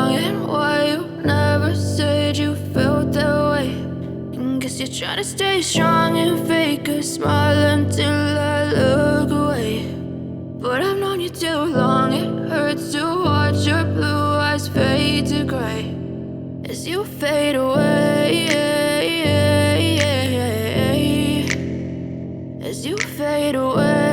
longing. Why you never said you felt that way? And guess you're trying to stay strong and fake a smile until I look away. But I've known you too long, it hurts to watch your blue eyes fade to gray as you fade away, as you fade away.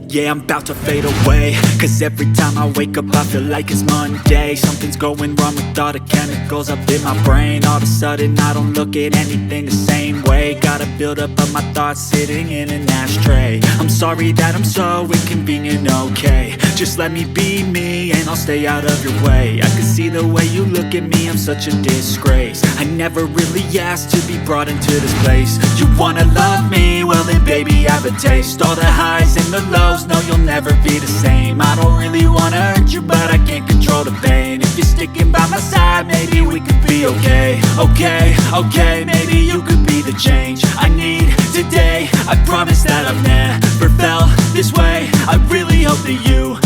Yeah, I'm about to fade away, cause every time I wake up I feel like it's Monday. Something's going wrong with all the chemicals up in my brain. All of a sudden I don't look at anything the same way. Gotta build up of my thoughts sitting in an ashtray. I'm sorry that I'm so inconvenient, okay? Just let me be me and I'll stay out of your way. I can see the way you look at me, I'm such a disgrace. I never really asked to be brought into this place. You wanna love me? Well then baby I have a taste. All the highs and the lows, no you'll never be the same. I don't really wanna hurt you but I can't control the pain. If you're sticking by my side maybe we could be okay. Okay, maybe you could be the change I need today. I promise that I've never felt this way. I really hope that you